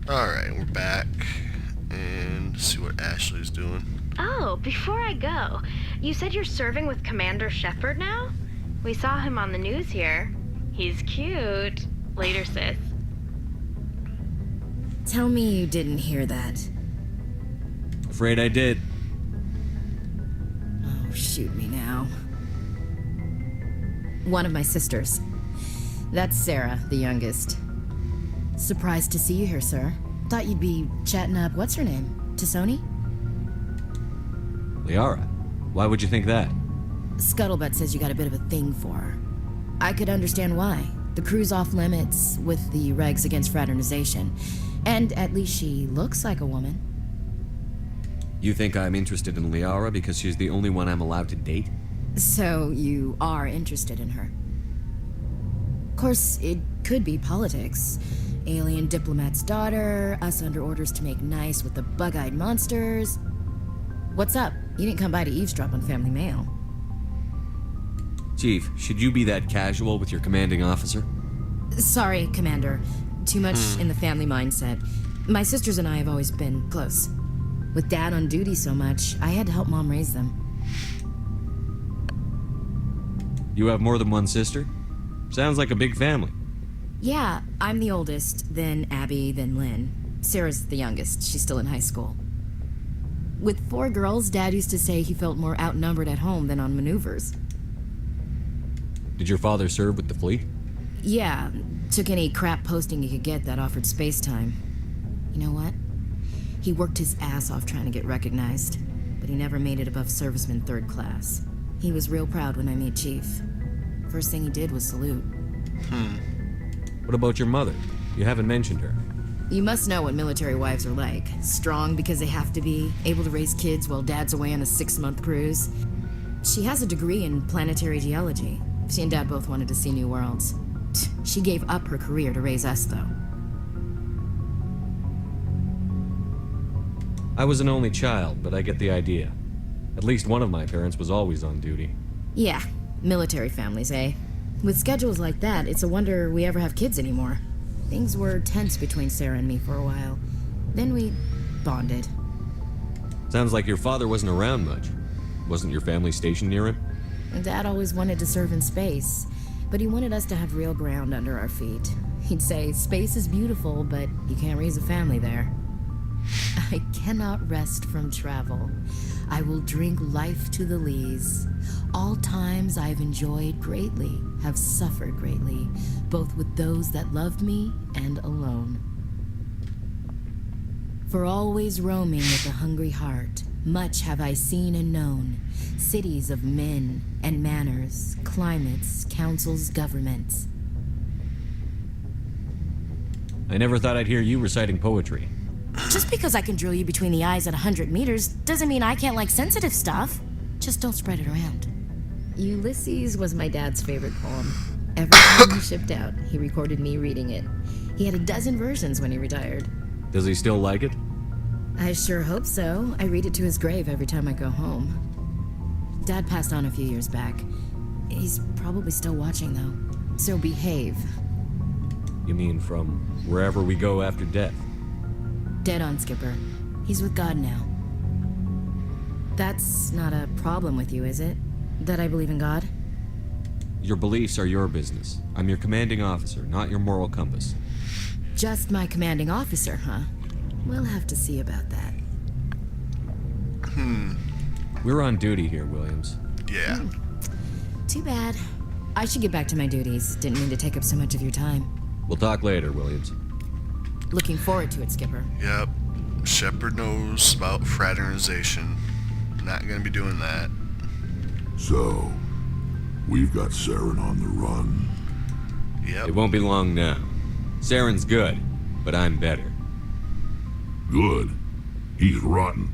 Alright, we're back. And see what Ashley's doing. Oh, before I go, you said you're serving with Commander Shepard now? We saw him on the news here. He's cute. Later, sis. Tell me you didn't hear that. Afraid I did. Oh, shoot me now. One of my sisters. That's Sarah, the youngest. Surprised to see you here, sir. Thought you'd be chatting up, what's her name? Tassoni? Liara, why would you think that? Scuttlebutt says you got a bit of a thing for her. I could understand why. The crew's off limits with the regs against fraternization. And at least she looks like a woman. You think I'm interested in Liara because she's the only one I'm allowed to date? So you are interested in her. Of course, it could be politics. Alien diplomat's daughter, us under orders to make nice with the bug-eyed monsters. What's up? You didn't come by to eavesdrop on family mail. Chief, should you be that casual with your commanding officer? Sorry, Commander. Too much in the family mindset. My sisters and I have always been close. With Dad on duty so much, I had to help Mom raise them. You have more than one sister? Sounds like a big family. Yeah, I'm the oldest, then Abby, then Lynn. Sarah's the youngest. She's still in high school. With 4 girls, Dad used to say he felt more outnumbered at home than on maneuvers. Did your father serve with the fleet? Yeah, took any crap posting he could get that offered space time. You know what? He worked his ass off trying to get recognized, but he never made it above serviceman 3rd class. He was real proud when I made Chief. First thing he did was salute. What about your mother? You haven't mentioned her. You must know what military wives are like. Strong because they have to be, able to raise kids while Dad's away on a 6-month cruise. She has a degree in planetary geology. She and Dad both wanted to see new worlds. She gave up her career to raise us, though. I was an only child, but I get the idea. At least one of my parents was always on duty. Yeah, military families, eh? With schedules like that, it's a wonder we ever have kids anymore. Things were tense between Sarah and me for a while. Then we bonded. Sounds like your father wasn't around much. Wasn't your family stationed near him? Dad always wanted to serve in space, but he wanted us to have real ground under our feet. He'd say, space is beautiful, but you can't raise a family there. I cannot rest from travel. I will drink life to the lees. All times I've enjoyed greatly, have suffered greatly, both with those that loved me and alone. For always roaming with a hungry heart, much have I seen and known, cities of men and manners, climates, councils, governments. I never thought I'd hear you reciting poetry. Just because I can drill you between the eyes at 100 meters doesn't mean I can't like sensitive stuff. Just don't spread it around. Ulysses was my dad's favorite poem. Every time he shipped out, he recorded me reading it. He had a dozen versions when he retired. Does he still like it? I sure hope so. I read it to his grave every time I go home. Dad passed on a few years back. He's probably still watching, though. So behave. You mean from wherever we go after death? Dead on, Skipper. He's with God now. That's not a problem with you, is it? That I believe in God? Your beliefs are your business. I'm your commanding officer, not your moral compass. Just my commanding officer, huh? We'll have to see about that. We're on duty here, Williams. Yeah. Too bad. I should get back to my duties. Didn't mean to take up so much of your time. We'll talk later, Williams. Looking forward to it, Skipper. Yep. Shepard knows about fraternization. Not gonna be doing that. So, we've got Saren on the run. Yep. It won't be long now. Saren's good, but I'm better. Good. He's rotten.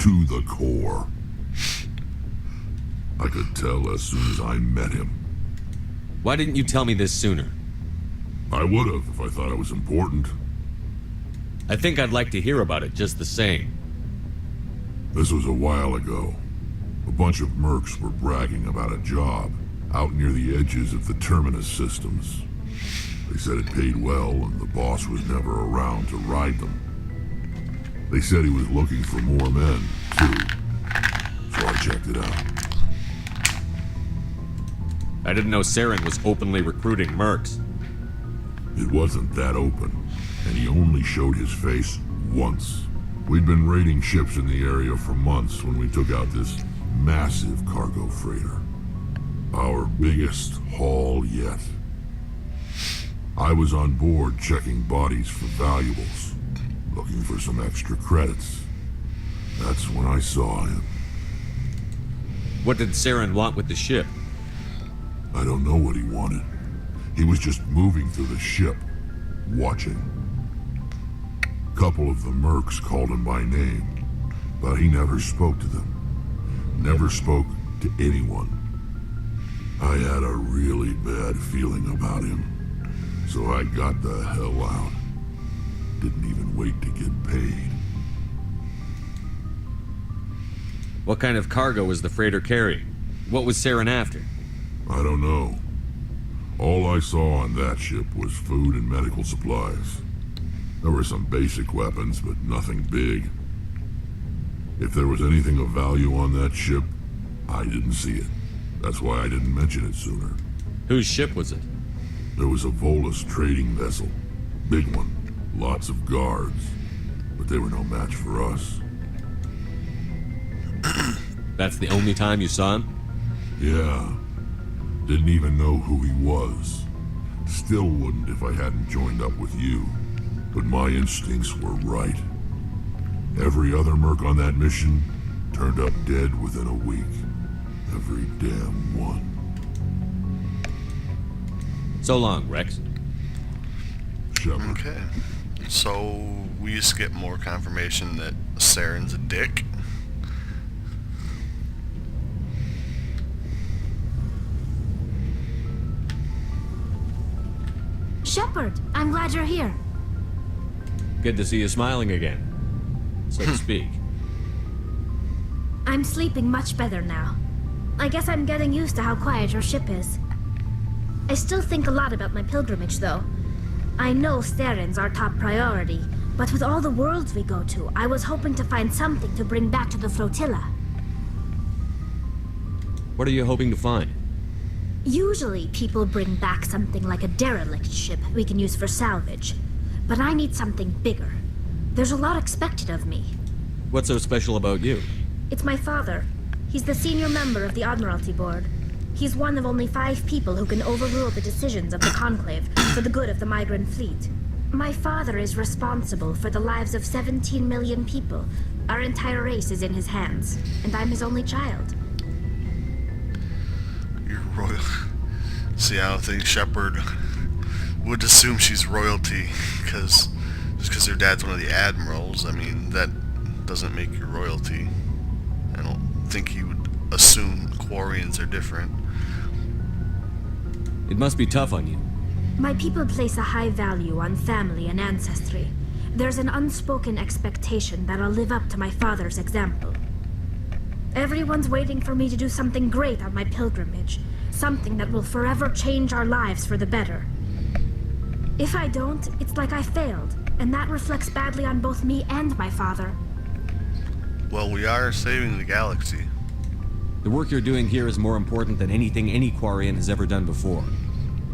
To the core. I could tell as soon as I met him. Why didn't you tell me this sooner? I would have if I thought it was important. I think I'd like to hear about it just the same. This was a while ago. A bunch of mercs were bragging about a job out near the edges of the Terminus systems. They said it paid well and the boss was never around to ride them. They said he was looking for more men, too. So I checked it out. I didn't know Saren was openly recruiting mercs. It wasn't that open, and he only showed his face once. We'd been raiding ships in the area for months when we took out this massive cargo freighter. Our biggest haul yet. I was on board checking bodies for valuables, looking for some extra credits. That's when I saw him. What did Saren want with the ship? I don't know what he wanted. He was just moving through the ship, watching. Couple of the mercs called him by name, but he never spoke to them. Never spoke to anyone. I had a really bad feeling about him, so I got the hell out. Didn't even wait to get paid. What kind of cargo was the freighter carrying? What was Saren after? I don't know. All I saw on that ship was food and medical supplies. There were some basic weapons, but nothing big. If there was anything of value on that ship, I didn't see it. That's why I didn't mention it sooner. Whose ship was it? There was a Volus trading vessel. Big one. Lots of guards. But they were no match for us. That's the only time you saw him? Yeah. Didn't even know who he was. Still wouldn't if I hadn't joined up with you. But my instincts were right. Every other merc on that mission turned up dead within a week. Every damn one. So long, Rex. Shepard. Okay. So we just get more confirmation that Saren's a dick. Shepard, I'm glad you're here. Good to see you smiling again, so to speak. I'm sleeping much better now. I guess I'm getting used to how quiet your ship is. I still think a lot about my pilgrimage, though. I know Sarens our top priority, but with all the worlds we go to, I was hoping to find something to bring back to the flotilla. What are you hoping to find? Usually, people bring back something like a derelict ship we can use for salvage. But I need something bigger. There's a lot expected of me. What's so special about you? It's my father. He's the senior member of the Admiralty Board. He's one of only 5 people who can overrule the decisions of the Conclave for the good of the migrant fleet. My father is responsible for the lives of 17 million people. Our entire race is in his hands, and I'm his only child. You're royal. See, I don't think Shepard would assume she's royalty, just because her dad's one of the admirals. I mean, that doesn't make you royalty. I don't think he would assume Quarians are different. It must be tough on you. My people place a high value on family and ancestry. There's an unspoken expectation that I'll live up to my father's example. Everyone's waiting for me to do something great on my pilgrimage. Something that will forever change our lives for the better. If I don't, it's like I failed, and that reflects badly on both me and my father. Well, we are saving the galaxy. The work you're doing here is more important than anything any Quarian has ever done before.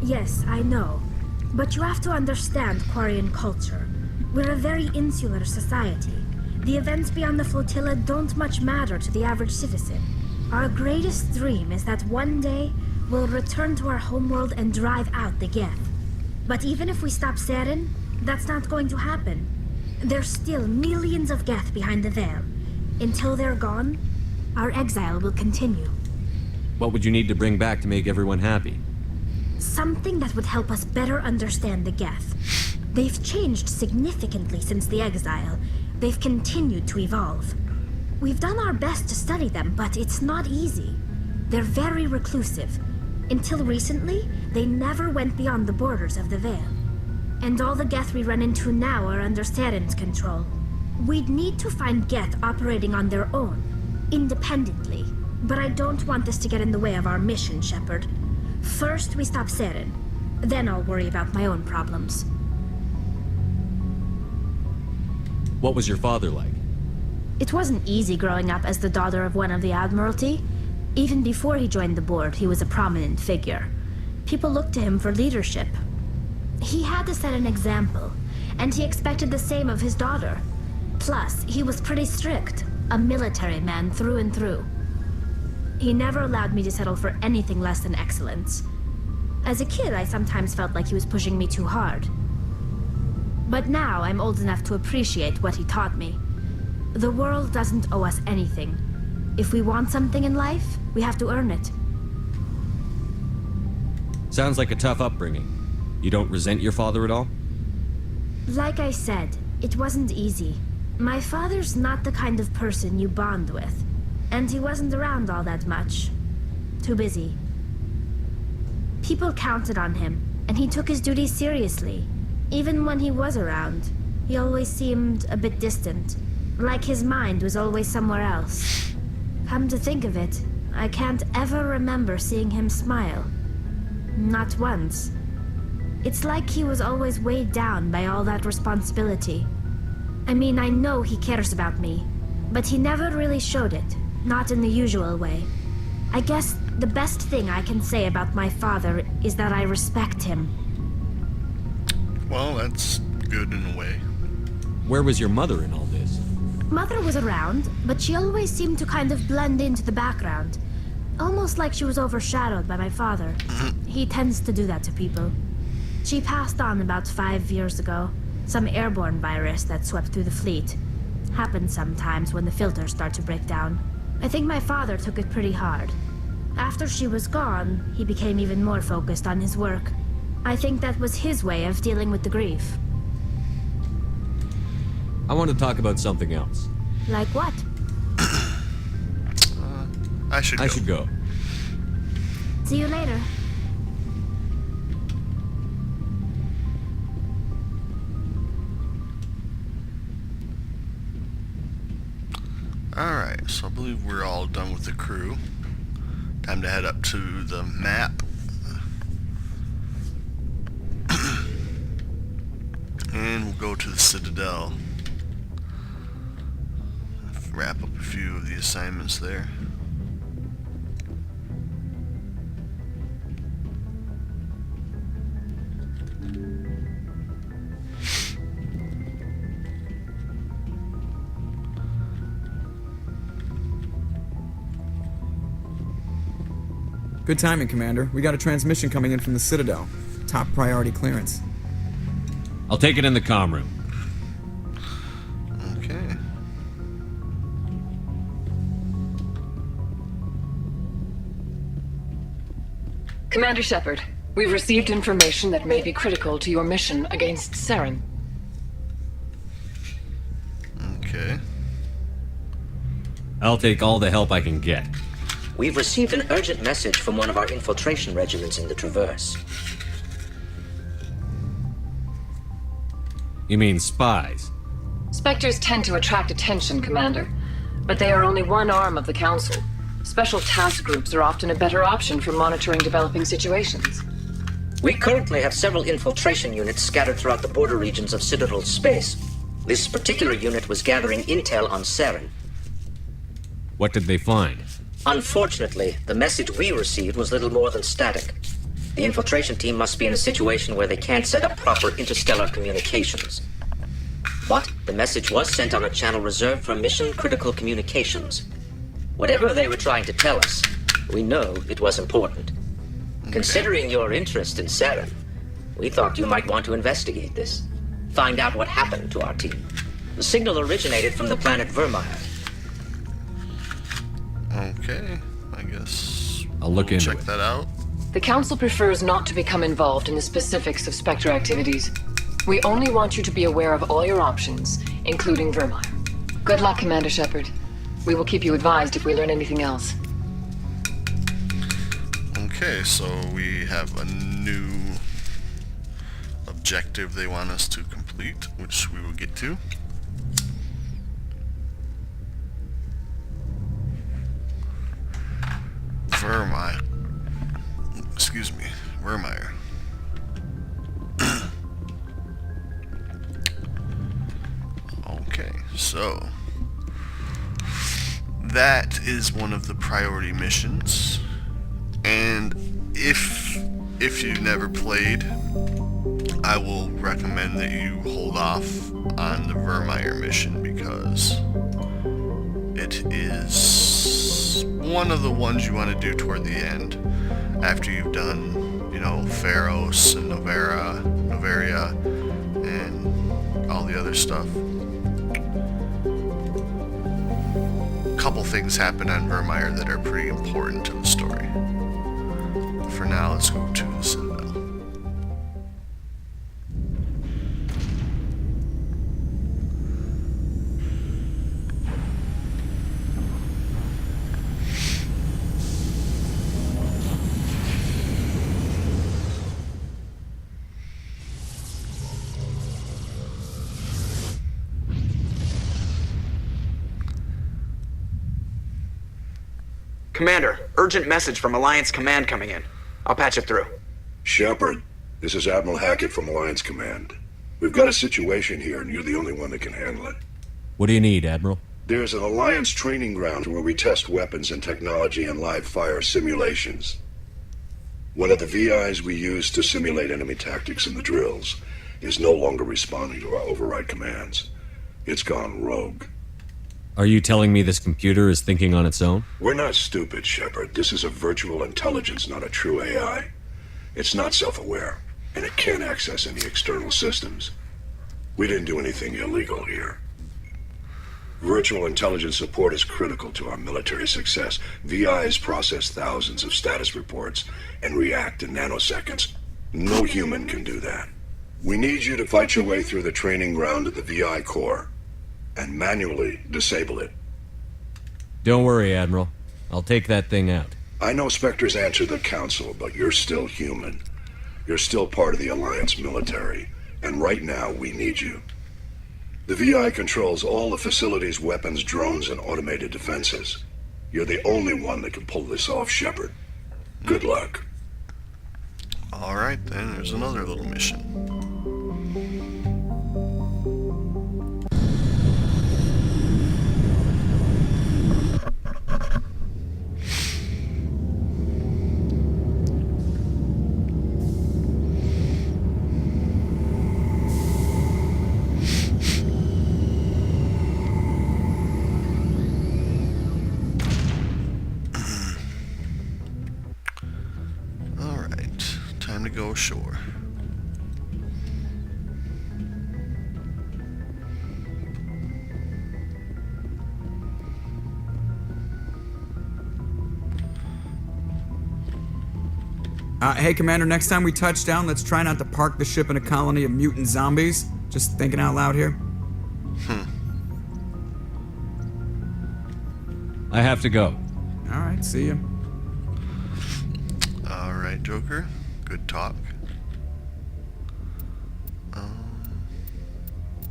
Yes, I know. But you have to understand Quarian culture. We're a very insular society. The events beyond the flotilla don't much matter to the average citizen. Our greatest dream is that one day we'll return to our homeworld and drive out the Geth. But even if we stop Saren, that's not going to happen. There's still millions of Geth behind the veil. Until they're gone, our exile will continue. What would you need to bring back to make everyone happy? Something that would help us better understand the Geth. They've changed significantly since the exile. They've continued to evolve. We've done our best to study them, but it's not easy. They're very reclusive. Until recently, they never went beyond the borders of the Veil. And all the Geth we run into now are under Saren's control. We'd need to find Geth operating on their own, independently. But I don't want this to get in the way of our mission, Shepard. First, we stop Saren. Then I'll worry about my own problems. What was your father like? It wasn't easy growing up as the daughter of one of the Admiralty. Even before he joined the board, he was a prominent figure. People looked to him for leadership. He had to set an example, and he expected the same of his daughter. Plus, he was pretty strict, a military man through and through. He never allowed me to settle for anything less than excellence. As a kid, I sometimes felt like he was pushing me too hard. But now I'm old enough to appreciate what he taught me. The world doesn't owe us anything. If we want something in life, we have to earn it. Sounds like a tough upbringing. You don't resent your father at all? Like I said, it wasn't easy. My father's not the kind of person you bond with, and he wasn't around all that much. Too busy. People counted on him, and he took his duties seriously. Even when he was around, he always seemed a bit distant, like his mind was always somewhere else. Come to think of it, I can't ever remember seeing him smile. Not once. It's like he was always weighed down by all that responsibility. I mean, I know he cares about me, but he never really showed it, not in the usual way. I guess the best thing I can say about my father is that I respect him. Well, that's good in a way. Where was your mother in all this? Mother was around, but she always seemed to kind of blend into the background. Almost like she was overshadowed by my father. He tends to do that to people. She passed on about 5 years ago. Some airborne virus that swept through the fleet. Happens sometimes when the filters start to break down. I think my father took it pretty hard. After she was gone, he became even more focused on his work. I think that was his way of dealing with the grief. I want to talk about something else. Like what? I should go. See you later. Alright, so I believe we're all done with the crew. Time to head up to the map. And we'll go to the Citadel. Wrap up a few of the assignments there. Good timing, Commander. We got a transmission coming in from the Citadel. Top priority clearance. I'll take it in the comm room. Okay. Commander Shepard, we've received information that may be critical to your mission against Saren. Okay. I'll take all the help I can get. We've received an urgent message from one of our infiltration regiments in the Traverse. You mean spies? Spectres tend to attract attention, Commander, but they are only one arm of the Council. Special task groups are often a better option for monitoring developing situations. We currently have several infiltration units scattered throughout the border regions of Citadel space. This particular unit was gathering intel on Saren. What did they find? Unfortunately, the message we received was little more than static. The infiltration team must be in a situation where they can't set up proper interstellar communications. But the message was sent on a channel reserved for mission-critical communications. Whatever they were trying to tell us, we know it was important. Okay. Considering your interest in Saren, we thought you might want to investigate this. Find out what happened to our team. The signal originated from the planet Vermeer. Okay, I guess I'll look into check it. that out. The Council prefers not to become involved in the specifics of Spectre activities. We only want you to be aware of all your options, including Vermeer. Good luck, Commander Shepard. We will keep you advised if we learn anything else. Okay, so we have a new objective they want us to complete, which we will get to. Vermeer. Okay, so that is one of the priority missions, and if you've never played, I will recommend that you hold off on the Vermeer mission because it is one of the ones you want to do toward the end after you've done, you know, Feros and Novaria and all the other stuff. A couple things happen on Vermeer that are pretty important to the story. For now, let's go to the Citadel. Commander, urgent message from Alliance Command coming in. I'll patch it through. Shepard, this is Admiral Hackett from Alliance Command. We've got a situation here, and you're the only one that can handle it. What do you need, Admiral? There's an Alliance training ground where we test weapons and technology in live fire simulations. One of the VIs we use to simulate enemy tactics in the drills is no longer responding to our override commands. It's gone rogue. Are you telling me this computer is thinking on its own? We're not stupid, Shepard. This is a virtual intelligence, not a true AI. It's not self-aware, and it can't access any external systems. We didn't do anything illegal here. Virtual intelligence support is critical to our military success. VIs process thousands of status reports and react in nanoseconds. No human can do that. We need you to fight your way through the training ground of the VI core and manually disable it. Don't worry, Admiral. I'll take that thing out. I know Spectres answer the Council, but you're still human. You're still part of the Alliance military, and right now we need you. The VI controls all the facility's weapons, drones, and automated defenses. You're the only one that can pull this off, Shepard. Good luck. Alright then, there's another little mission. Time to go ashore. Hey, Commander, next time we touch down, let's try not to park the ship in a colony of mutant zombies. Just thinking out loud here. I have to go. Alright, see ya. Alright, Joker. Good talk.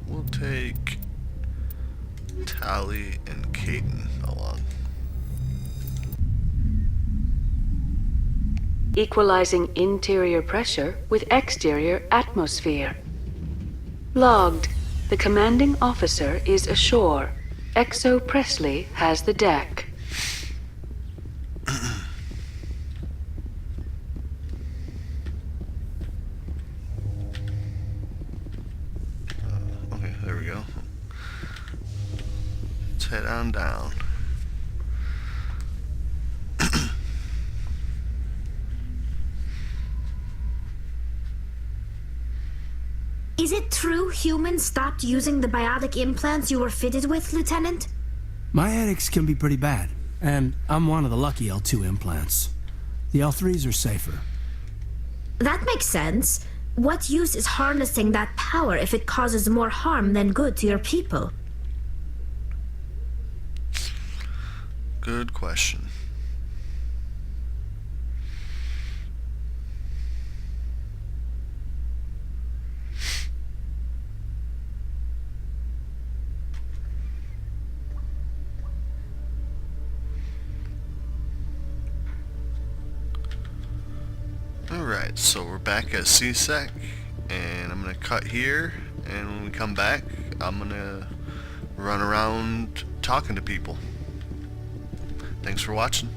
We'll take Tali and Caden along. Equalizing interior pressure with exterior atmosphere. Logged. The commanding officer is ashore. Exo Presley has the deck. Okay, there we go. Let's head on down. Is it true humans stopped using the biotic implants you were fitted with, Lieutenant? My headaches can be pretty bad, and I'm one of the lucky L2 implants. The L3s are safer. That makes sense. What use is harnessing that power if it causes more harm than good to your people? Good question. Alright, so we're back at CSEC, and I'm going to cut here, and when we come back, I'm going to run around talking to people. Thanks for watching.